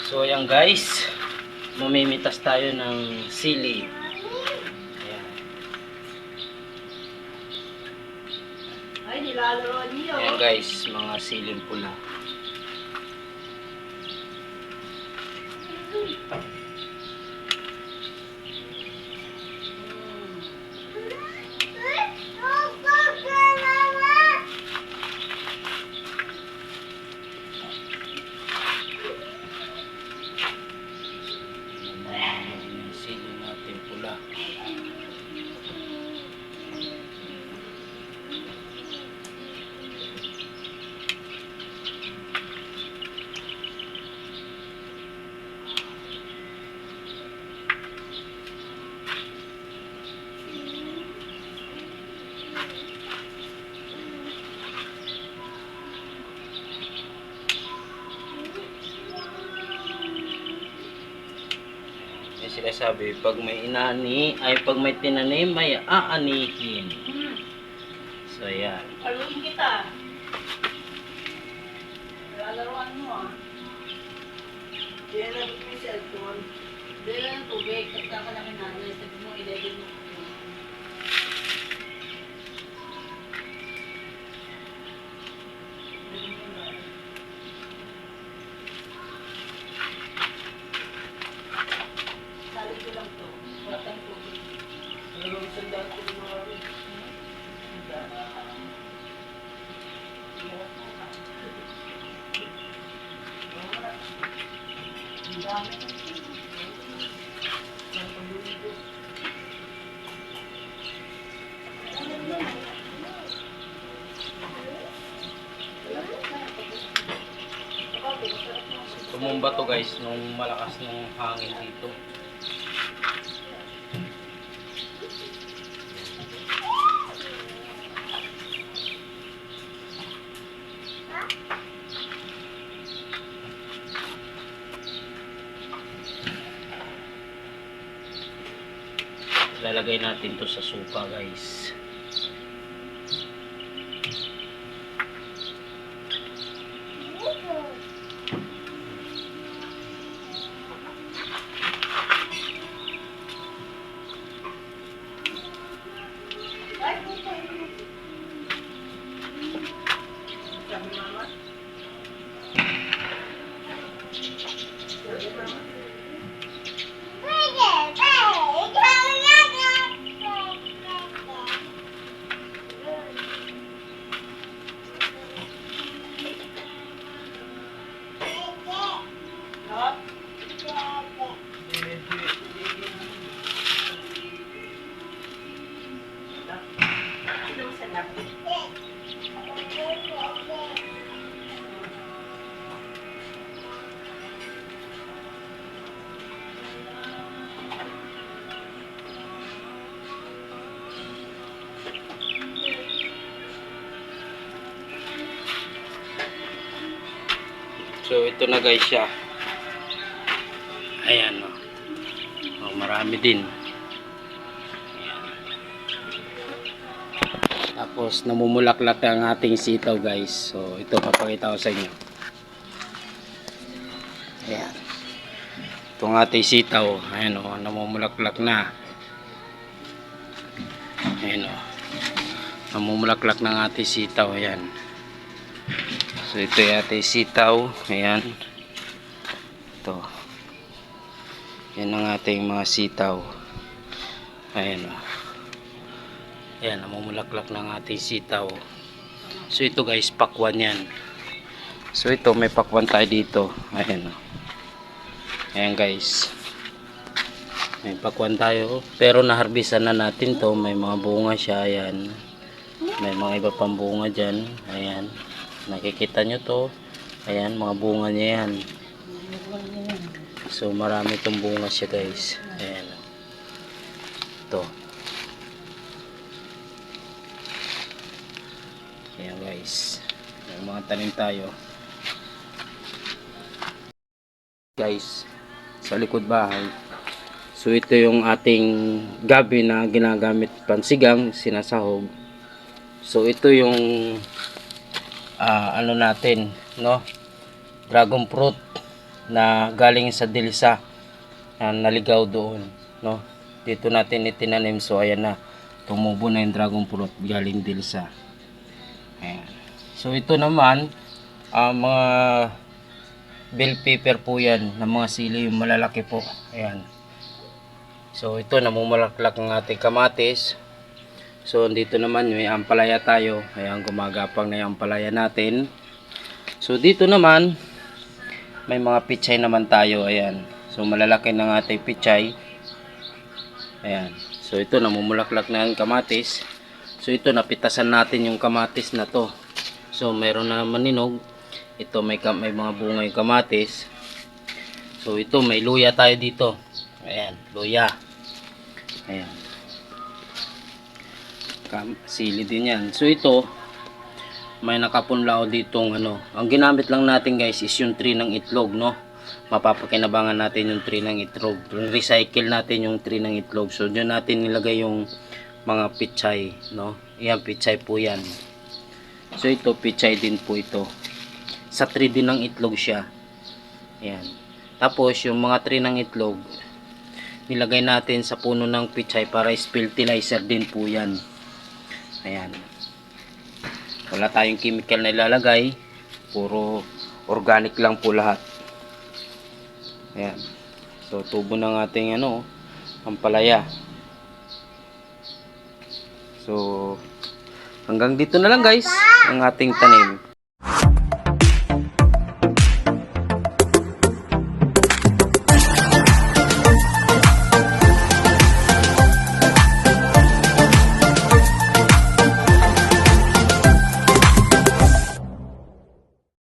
So ayan guys, mamimitas tayo ng sili. Ayan. Ay, nilalaroan niyo. Ayan guys, mga siling pula. Yung sili natin pula. Yung sinasabi, pag may pag may tinanim, may aanihin. So, ayan. Paluin kita. Nilalaroan mo ah. Diyan na yung cellphone. Diyan na ng tubig. Tagka ka lang nanay. Sabi mo, 11 mo. Sabi ko lang to. Wala kang tubig. Ano ang sandal ko ng mga rin? Tumumba to guys nung malakas ng hangin dito. Lalagay natin to sa suka guys. Sabi mama. Sabi mama. So ito na guys siya. Ayan o. Oh, marami din. Ayan. Tapos namumulaklak ang ating sitaw guys. So ito papakita ko sa inyo. Ayan. Itong ating sitaw. Ayan o. Namumulaklak na. Ayan o. Namumulaklak ng ating sitaw. Ayan. So ito yung ating sitaw. Ayan. Ito. Yan ang ating mga sitaw. Ayan o. Ayan, namumulaklak ng ating sitaw. So ito guys, pakwan yan. So ito, may pakwan tayo dito. Ayan o. Ayan guys. May pakwan tayo. Pero naharbisan na natin to. May mga bunga siya. Ayan. May mga iba pang bunga dyan. Ayan. Nakikita nyo to. Ayan, mga bunga niya yan. So marami itong bunga siya guys. Ayan. Ito. Ayan guys. May mga tanim tayo. Guys, sa likod bahay. So ito yung ating gabi na ginagamit pansigang, sinasahog. So ito yung ano natin, no? Dragon fruit. na galing sa Dilsa na naligaw doon, no? Dito natin itinanim, so ayan na, tumubo na yung dragon fruit galing Dilsa. Ayan. So ito naman mga bell pepper po yan, na mga sili yung malalaki po. Ayan. So ito, namumulaklak ang ating kamatis. So dito naman may ampalaya tayo. Ayan, gumagapang na yung ampalaya natin. So dito naman may mga pichay naman tayo. Ayan. So malalaki ng ating pichay. Ayan. So ito, namumulaklak na ang kamatis. So ito, napitasan natin yung kamatis na to. So meron na maninog. Ito may mga bunga yung kamatis. So ito, may luya tayo dito. Ayan, luya. Ayan. Sili din yan. So ito, may nakapunlao ditong ano. Ang ginamit lang natin guys is yung tray ng itlog, no? Mapapakinabangan natin yung tray ng itlog. Recycle natin yung tray ng itlog. So dyan natin nilagay yung mga pichay, no? Yan, pichay po yan. So ito, pichay din po ito. Sa tray din ng itlog siya. Ayan. Tapos yung mga tray ng itlog, nilagay natin sa puno ng pichay para fertilizer din po yan. Ayan. Wala tayong chemical na ilalagay. Puro organic lang po lahat. Ayan. So tubo ng ating ano, ampalaya. So hanggang dito na lang guys ang ating tanim.